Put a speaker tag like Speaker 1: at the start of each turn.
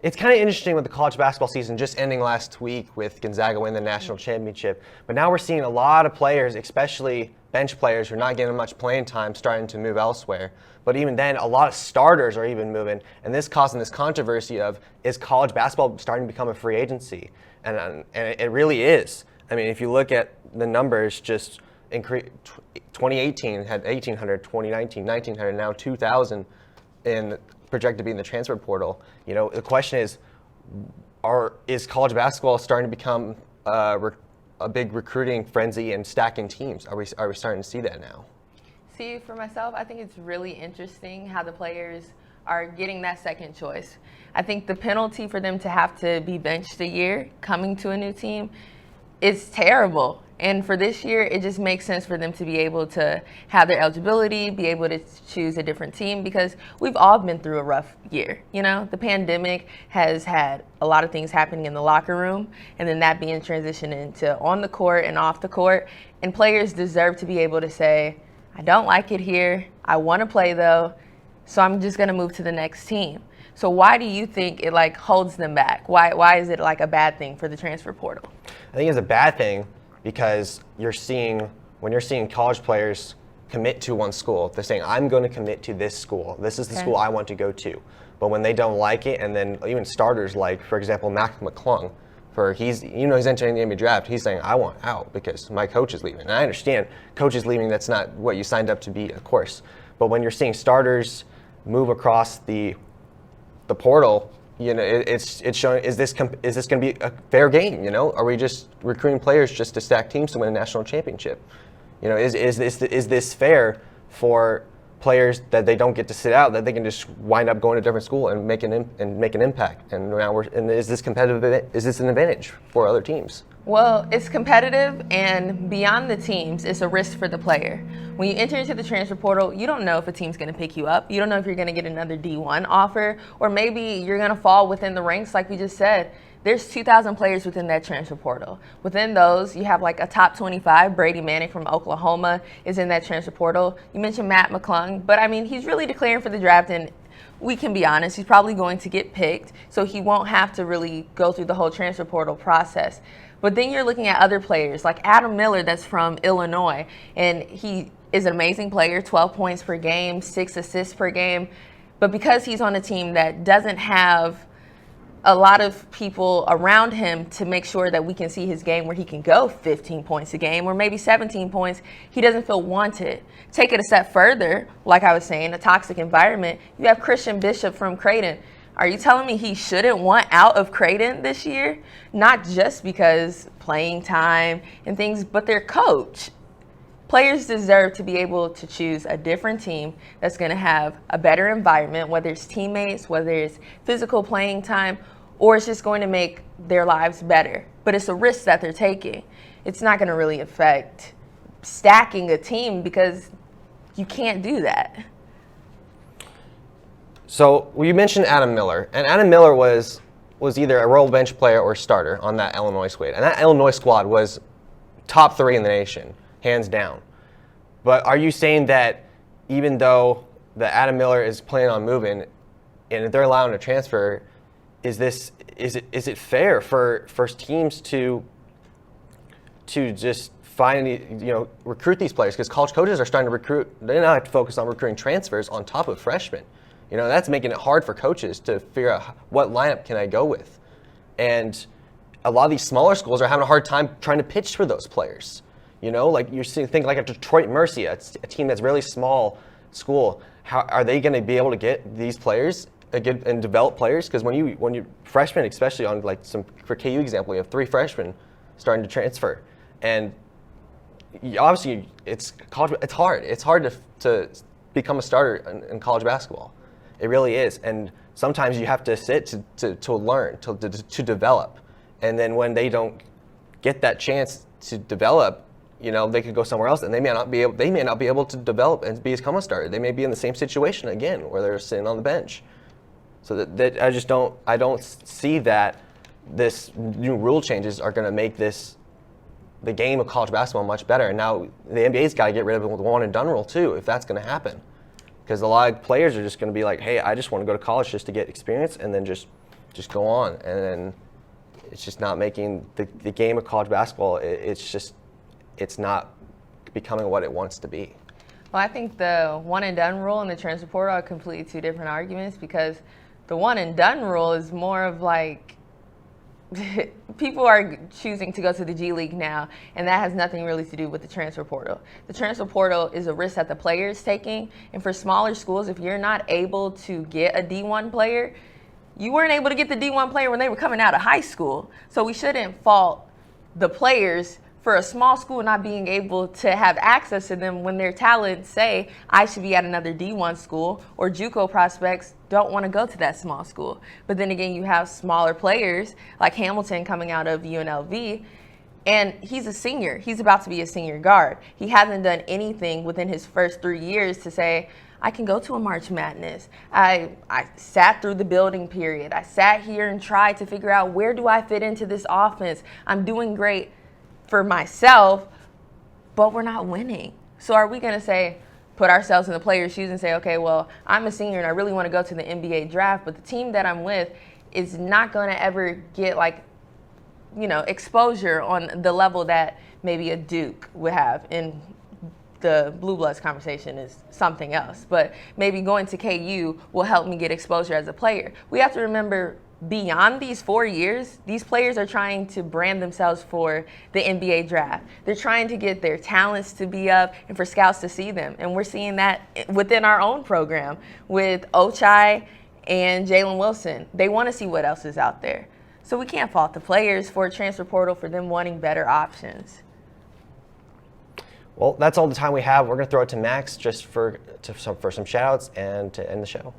Speaker 1: It's kind of interesting with the college basketball season just ending last week with Gonzaga winning the national championship. But now we're seeing a lot of players, especially bench players who are not getting much playing time, starting to move elsewhere. But even then, a lot of starters are even moving. And this causing this controversy of, is college basketball starting to become a free agency? And it really is. I mean, if you look at the numbers, just 2018 had 1,800, 2019, 1,900, now 2,000 in projected to be in the transfer portal. You know, the question is college basketball starting to become a big recruiting frenzy and stacking teams? Are we starting to see that now?
Speaker 2: See, for myself, I think it's really interesting how the players are getting that second choice. I think the penalty for them to have to be benched a year coming to a new team is terrible. And for this year, it just makes sense for them to be able to have their eligibility, be able to choose a different team, because we've all been through a rough year. You know, the pandemic has had a lot of things happening in the locker room, and then that being transitioned into on the court and off the court. And players deserve to be able to say, I don't like it here. I want to play though, so I'm just going to move to the next team. So why do you think it holds them back? Why is it a bad thing for the transfer portal?
Speaker 1: I think it's a bad thing because when you're seeing college players commit to one school, they're saying, I'm going to commit to this school. This is the school I want to go to. But when they don't like it, and then even starters like, for example, Mac McClung, he's entering the NBA draft, he's saying, I want out because my coach is leaving. And I understand coach is leaving, that's not what you signed up to be, of course. But when you're seeing starters move across the portal, you know, it's showing, is this going to be a fair game? You know, are we just recruiting players just to stack teams to win a national championship? You know, is this fair for players that they don't get to sit out, that they can just wind up going to a different school and make an impact? And now is this competitive? Is this an advantage for other teams?
Speaker 2: Well, it's competitive, and beyond the teams, it's a risk for the player. When you enter into the transfer portal, you don't know if a team's going to pick you up. You don't know if you're going to get another D1 offer, or maybe you're going to fall within the ranks, like we just said. There's 2,000 players within that transfer portal. Within those, you have a top 25. Brady Manning from Oklahoma is in that transfer portal. You mentioned Matt McClung, but I mean, he's really declaring for the draft, and we can be honest, he's probably going to get picked, so he won't have to really go through the whole transfer portal process. But then you're looking at other players like Adam Miller, that's from Illinois, and he is an amazing player, 12 points per game, 6 assists per game. But because he's on a team that doesn't have a lot of people around him to make sure that we can see his game where he can go 15 points a game or maybe 17 points, he doesn't feel wanted. Take it a step further, like I was saying, a toxic environment. You have Christian Bishop from Creighton. Are you telling me he shouldn't want out of Creighton this year? Not just because playing time and things, but their coach. Players deserve to be able to choose a different team that's going to have a better environment, whether it's teammates, whether it's physical playing time, or it's just going to make their lives better. But it's a risk that they're taking. It's not going to really affect stacking a team because you can't do that.
Speaker 1: So you mentioned Adam Miller, and Adam Miller was either a role bench player or starter on that Illinois squad, and that Illinois squad was top 3 in the nation, hands down. But are you saying that even though the Adam Miller is planning on moving, and if they're allowing a transfer, is it fair for teams to just recruit these players? Because college coaches are starting to recruit. They now have to focus on recruiting transfers on top of freshmen. You know, that's making it hard for coaches to figure out what lineup can I go with. And a lot of these smaller schools are having a hard time trying to pitch for those players. You know, like you're seeing things like a Detroit Mercy, a team that's really small school. How are they going to be able to get these players and develop players? Because when you freshmen, especially on for KU example, you have 3 freshmen starting to transfer, and obviously it's hard. It's hard to become a starter in college basketball. It really is, and sometimes you have to sit to learn, to develop, and then when they don't get that chance to develop, you know, they could go somewhere else, and they may not be able to develop and become a starter. They may be in the same situation again, where they're sitting on the bench. So that I don't see that this new rule changes are going to make the game of college basketball much better. And now the NBA's got to get rid of the one and done rule too, if that's going to happen. Because a lot of players are just going to be like, hey, I just want to go to college just to get experience and then just just go on. And then it's just not making the game of college basketball, it's not becoming what it wants to be.
Speaker 2: Well, I think the one and done rule and the transfer portal are completely two different arguments, because the one and done rule is more of like people are choosing to go to the G League now, and that has nothing really to do with the transfer portal. The transfer portal is a risk that the player is taking, and for smaller schools, if you're not able to get a D1 player, you weren't able to get the D1 player when they were coming out of high school. So we shouldn't fault the players for a small school not being able to have access to them when their talents say, I should be at another D1 school, or JUCO prospects don't want to go to that small school. But then again, you have smaller players like Hamilton coming out of UNLV, and he's a senior. He's about to be a senior guard. He hasn't done anything within his first 3 years to say, I can go to a March Madness. I sat through the building period. I sat here and tried to figure out, where do I fit into this offense? I'm doing great for myself, but we're not winning. So are we going to say, put ourselves in the player's shoes and say, okay, well, I'm a senior and I really want to go to the NBA draft, but the team that I'm with is not going to ever get exposure on the level that maybe a Duke would have. In the Blue Bloods conversation is something else, but maybe going to KU will help me get exposure as a player. We have to remember, beyond these 4 years, these players are trying to brand themselves for the NBA draft. They're trying to get their talents to be up and for scouts to see them. And we're seeing that within our own program with Ochai and Jalen Wilson. They want to see what else is out there. So we can't fault the players for a transfer portal for them wanting better options.
Speaker 1: Well, that's all the time we have. We're going to throw it to Max just for some shout outs and to end the show.